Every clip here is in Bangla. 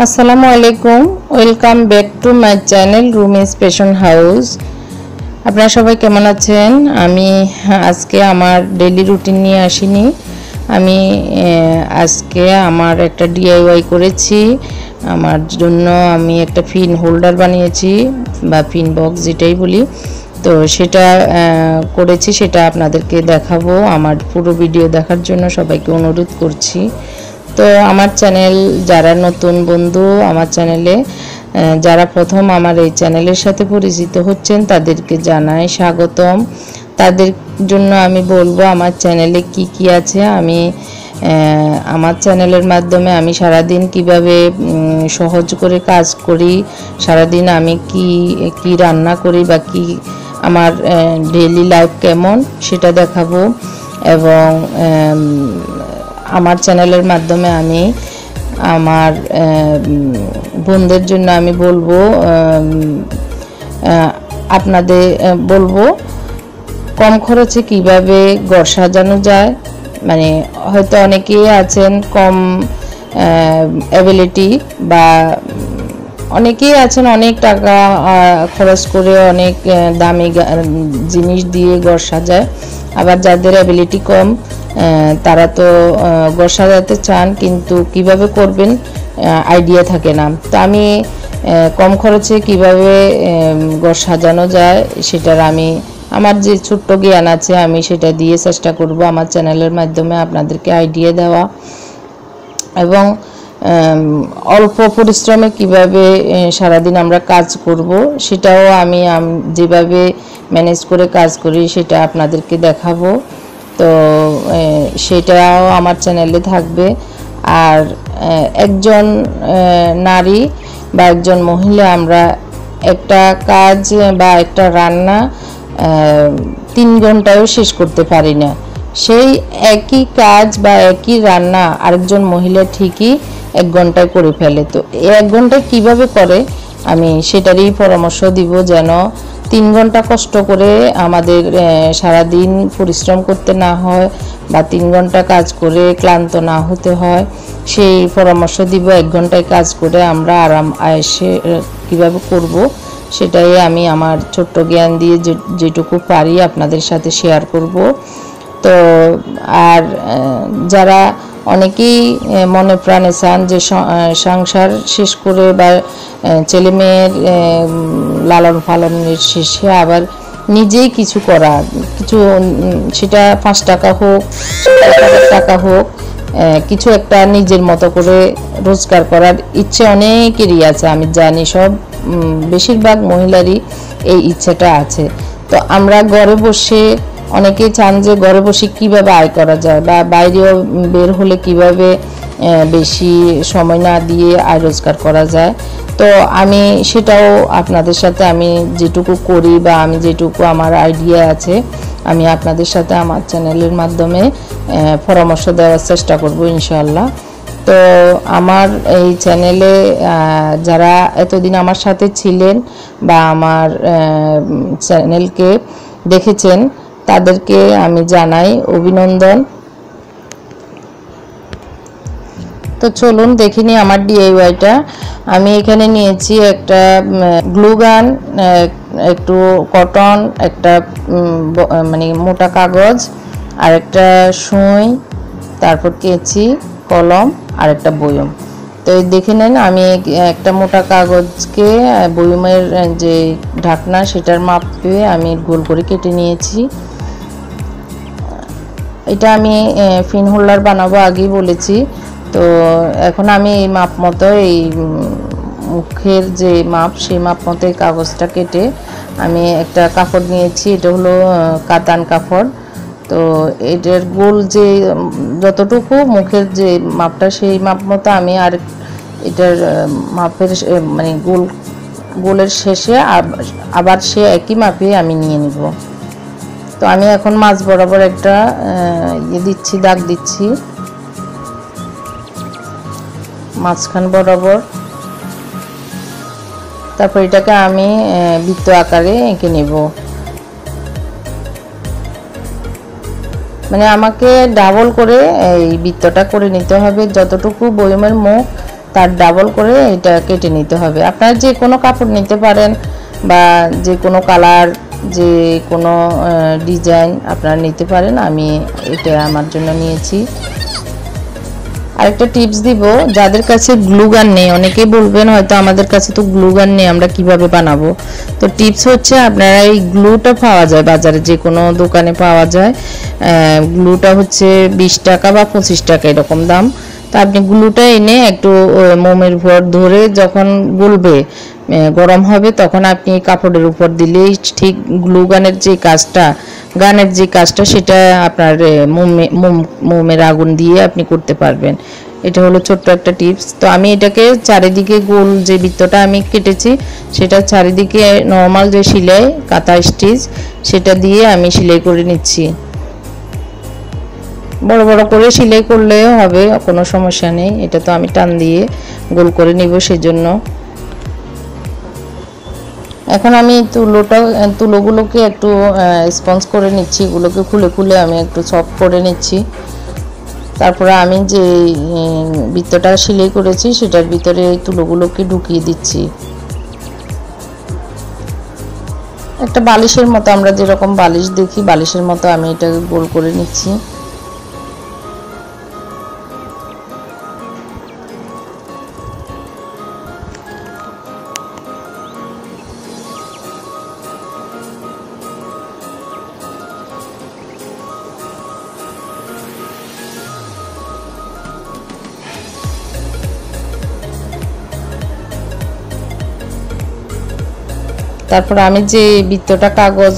আসসালামু আলাইকুম, welcome back to my channel Rumi's fashion house. আপনারা সবাই কেমন আছেন? আমি আজকে আমার ডেইলি রুটিন নিয়ে আসিনি। আমি আজকে আমার একটা ডিআইওয়াই করেছি। আমার জন্য আমি একটা পিন হোল্ডার বানিয়েছি বা পিন বক্স যেটাই বলি, তো সেটা করেছি, সেটা আপনাদেরকে দেখাবো। আমার পুরো ভিডিও দেখার জন্য সবাইকে অনুরোধ করছি। তো আমার চ্যানেল যারা নতুন বন্ধু, আমার চ্যানেলে যারা প্রথম আমার এই চ্যানেলের সাথে পরিচিত হচ্ছেন তাদেরকে জানাই স্বাগতম। তাদের জন্য আমি বলবো আমার চ্যানেলে কি কি আছে। আমি আমার চ্যানেলের মাধ্যমে আমি সারাদিন কিভাবে সহজ করে কাজ করি, সারাদিন আমি কি রান্না করি বা কি আমার ডেইলি লাইফ কেমন সেটা দেখাবো। এবং আমার চ্যানেলের মাধ্যমে আমি আমার বোনদের জন্য আমি বলবো, আপনাদের বলবো কম খরচে কিভাবে ঘর সাজানো যায়। মানে হয়তো অনেকেই আছেন কম অ্যাবিলিটি বা অনেকেই আছেন অনেক টাকা খরচ করে অনেক দামি জিনিস দিয়ে ঘর সাজায়। আবার যাদের অ্যাবিলিটি কম তারা তো ঘর সাজাতে চান কিন্তু কিভাবে করবেন আইডিয়া থাকে না। তো আমি কম খরচে কিভাবে ঘর সাজানো যায় সেটার আমি আমার যে ছোট্ট জ্ঞান আছে আমি সেটা দিয়ে চেষ্টা করব আমার চ্যানেলের মাধ্যমে আপনাদেরকে আইডিয়া দেওয়া। এবং অল্প পরিশ্রমে কিভাবে সারাদিন আমরা কাজ করব সেটাও আমি যেভাবে ম্যানেজ করে কাজ করি সেটা আপনাদেরকে দেখাবো। তো সেটাও আমার চ্যানেলে থাকবে। আর একজন নারী বা একজন মহিলা আমরা একটা কাজ বা একটা রান্না 3 ঘন্টায়ও শেষ করতে পারি না। সেই একই কাজ বা একই রান্না আরেকজন মহিলা ঠিকই 1 ঘন্টায় করে ফেলে। তো এই 1 ঘন্টায় কিভাবে করে আমি সেটারই পরামর্শ দিব, যেন 3 ঘন্টা কষ্ট করে আমাদের সারাদিন পরিশ্রম করতে না হয় বা 3 ঘন্টা কাজ করে ক্লান্ত না হতে হয়, সেই পরামর্শ দিব। 1 ঘন্টায় কাজ করে আমরা আরাম আয়েসে কীভাবে করব সেটাই আমি আমার ছোট্ট জ্ঞান দিয়ে যেটুকু পারি আপনাদের সাথে শেয়ার করব। তো আর যারা অনেকেই মনে প্রাণে চান যে সংসার শেষ করে বা ছেলে মেয়ের লালন পালনের শেষে আবার নিজেই কিছু করা, কিছু সেটা 5 টাকা হোক 1000 টাকা হোক, কিছু একটা নিজের মতো করে রোজগার করার ইচ্ছে অনেকেরই আছে। আমি জানি সব বেশিরভাগ মহিলারই এই ইচ্ছাটা আছে। তো আমরা ঘরে বসে অনেকেই চান যে ঘরে বসে কিভাবে আয় করা যায় বা বাইরেও বের হলে কিভাবে বেশি সময় না দিয়ে আয় রোজগার করা যায়। তো আমি সেটাও আপনাদের সাথে আমি যেটুকু করি বা আমি যেটুকু আমার আইডিয়া আছে আমি আপনাদের সাথে আমার চ্যানেলের মাধ্যমে পরামর্শ দেওয়ার চেষ্টা করব ইনশাআল্লাহ। তো আমার এই চ্যানেলে যারা এতদিন আমার সাথে ছিলেন বা আমার চ্যানেলকে দেখেছেন তাদেরকে আমি জানাই অভিনন্দন। তো চলুন দেখিনি আমার ডিআইওয়াইটা। আমি এখানে নিয়েছি একটা গ্লু গান, একটু কটন, একটা মানে মোটা কাগজ, আর একটা সুই, তারপর কেচি, কলম আর একটা বয়ম। তো দেখে নেন আমি একটা মোটা কাগজকে বয়মের যে ঢাকনা সেটার মাপে আমি গোল করে কেটে নিয়েছি। এটা আমি পিন হোল্ডার বানাবো আগেই বলেছি। তো এখন আমি এই মাপ মতো এই মুখের যে মাপ সেই মাপ মতো এই কাগজটা কেটে আমি একটা কাপড় নিয়েছি, এটা হলো কাতান কাপড়। তো এটার গোল যে যতটুকু মুখের যে মাপটা সেই মাপ মতো আমি আর এটার মাপের মানে গোলের শেষে আবার সে একই মাপে আমি নিয়ে নিব। তো আমি এখন মাঝ বরাবর একটা দিচ্ছি, দাগ দিচ্ছি মাঝখান বরাবর। তারপর এটাকে আমি বৃত্ত আকারে এঁকে নেব। মানে আমাকে ডাবল করে এই বৃত্তটা করে নিতে হবে, যতটুকু বয়মের মুখ তার ডাবল করে এটা কেটে নিতে হবে। আপনারা যে কোনো কাপড় নিতে পারেন বা যে কোনো কালার, যে কোনো ডিজাইন আপনারা নিতে পারেন। আমি এটা আমার জন্য নিয়েছি। আরেকটা টিপস দিব, যাদের কাছে গ্লু গান নেই, অনেকেই বলবেন হয়তো আমাদের কাছে তো গ্লু গান নেই, আমরা কিভাবে বানাবো। তো টিপস হচ্ছে, আপনারা এই গ্লুটা পাওয়া যায় বাজারে, যে কোনো দোকানে পাওয়া যায়। গ্লুটা হচ্ছে 20 টাকা বা 25 টাকা এরকম দাম। তো আপনি গ্লুটা এনে একটু মোমের ভর ধরে যখন গুলবে, গরম হবে, তখন আপনি কাপড়ের উপর দিলেই ঠিক গ্লু গানের যে কাজটা, গানের যে কাজটা সেটা আপনার মোমের আগুন দিয়ে আপনি করতে পারবেন। এটা হলো ছোট্ট একটা টিপস। তো আমি এটাকে চারিদিকে গোল যে বৃত্তটা আমি কেটেছি, সেটা চারিদিকে নর্মাল যে সেলাই কাঁথা স্টিচ, সেটা দিয়ে আমি সেলাই করে নিচ্ছি। বড় বড় করে সেলাই করলেও হবে, কোনো সমস্যা নেই। এটা তো আমি টান দিয়ে গোল করে নিব সেজন্য। এখন আমি তুলোগুলোকে একটু স্পঞ্জ করে নিচ্ছি, এগুলোকে খুলে খুলে আমি একটু সফট করে নিচ্ছি। তারপরে আমি যে বৃত্তটা সেলাই করেছি সেটার ভিতরে এই তুলোগুলোকে ঢুকিয়ে দিচ্ছি। একটা বালিশের মতো, আমরা যেরকম বালিশ দেখি বালিশের মতো আমি এটাকে গোল করে নিচ্ছি। তারপর আমি যে বৃত্তটা কাগজ,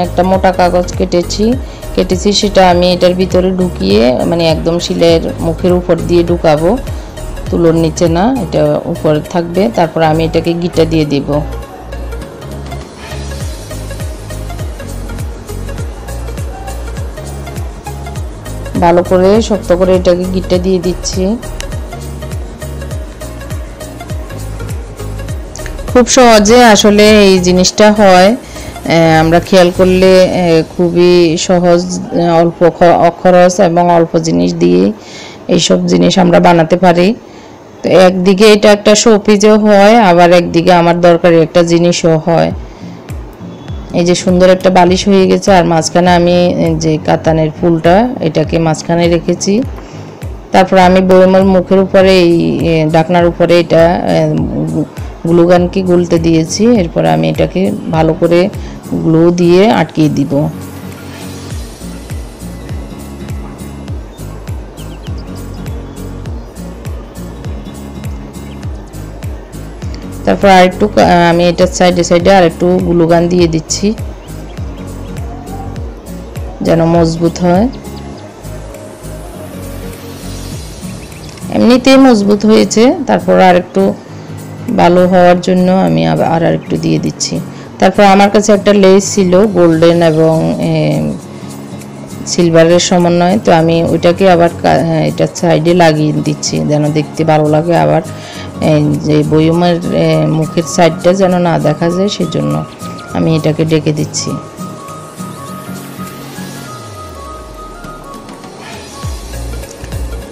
একটা মোটা কাগজ কেটেছি সেটা আমি এটার ভিতরে ঢুকিয়ে, মানে একদম সেলাইয়ের মুখের উপর দিয়ে ঢুকাবো, তুলোর নিচে না, এটা উপরে থাকবে। তারপর আমি এটাকে গিঁটা দিয়ে দিব। ভালো করে শক্ত করে এটাকে গিঁটা দিয়ে দিচ্ছি। খুব সহজে আসলে এই জিনিসটা হয়, আমরা খেয়াল করলে খুবই সহজ, অল্প খরচ এবং অল্প জিনিস দিয়ে এইসব জিনিস আমরা বানাতে পারি। তো একদিকে এটা একটা শোপিসও হয়, আবার একদিকে আমার দরকারি একটা জিনিসও হয়। এই যে সুন্দর একটা বালিশ হয়ে গেছে, আর মাঝখানে আমি যে কাতানের ফুলটা এটাকে মাঝখানে রেখেছি। তারপর আমি বয়মের মুখের উপরে, এই ঢাকনার উপরে এটা গ্লু গানকে গুলতে দিয়েছি। এরপর আমি এটাকে ভালো করে গ্লু দিয়ে আটকিয়ে দিব। তারপর আরেকটু আমি এটার সাইডে আরেকটু গ্লু গান দিয়ে দিচ্ছি যেন মজবুত হয়। এমনিতেই মজবুত হয়েছে, তারপর আরেকটু ভালো হওয়ার জন্য আমি আর একটু দিয়ে দিচ্ছি। তারপর আমার কাছে একটা লেস ছিল গোল্ডেন এবং সিলভারের সমন্বয়, তো আমি ওইটাকে আবার এটার সাইডে লাগিয়ে দিচ্ছি যেন দেখতে ভালো লাগে। আবার যে বয়মের মুখের সাইডটা যেন না দেখা যায়, সেজন্য আমি এটাকে ডেকে দিচ্ছি।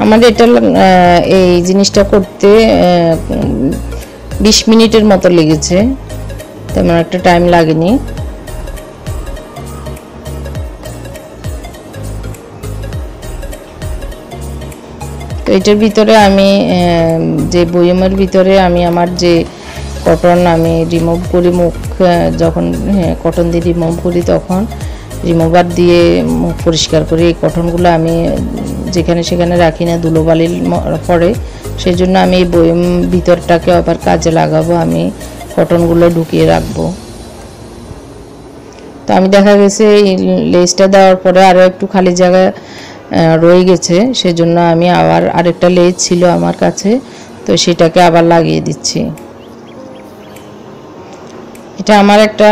আমার এটা এই জিনিসটা করতে 20 মিনিটের মতো লেগেছে, তেমন একটা টাইম লাগেনি। তো এটার ভিতরে আমি যে বয়মের ভিতরে আমি আমার যে কটন আমি রিমুভ করি, মুখ যখন কটন দিয়ে রিমুভ করি তখন রিমুভার দিয়ে মুখ পরিষ্কার করি। এই কটনগুলো আমি যেখানে সেখানে রাখি না, ধুলোবালির পরে, সেই জন্য আমি এই বয়ম ভিতরটাকে আবার কাজে লাগাবো, আমি কটনগুলো ঢুকিয়ে রাখবো। তো আমি দেখা গেছে এই লেসটা দেওয়ার পরে আরও একটু খালি জায়গা রয়ে গেছে, সেজন্য আমি আবার আরেকটা লেস ছিল আমার কাছে, তো সেটাকে আবার লাগিয়ে দিচ্ছি। এটা আমার একটা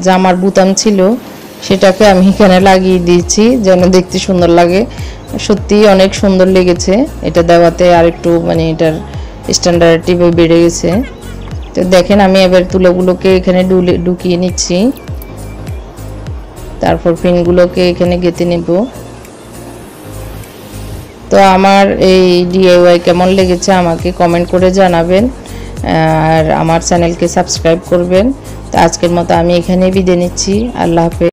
জামার বুতাম ছিল, সেটাকে আমি এখানে লাগিয়ে দিয়েছি যেন দেখতে সুন্দর লাগে। সত্যি অনেক সুন্দর লেগেছে এটা দেওয়াতে, আর একটু মানে এটার স্ট্যান্ডার্ডটি বেড়ে গেছে। তো দেখেন আমি এবার তুলোগুলোকে এখানে ঢুকিয়ে নিচ্ছি, তারপর পিনগুলোকে এখানে গেঁথে নেব। তো আমার এই ডিআইওয়াই কেমন লেগেছে আমাকে কমেন্ট করে জানাবেন, আর আমার চ্যানেলকে সাবস্ক্রাইব করবেন। তো আজকের মতো আমি এখানেই বিদায় নিচ্ছি। আল্লাহ হাফেজ।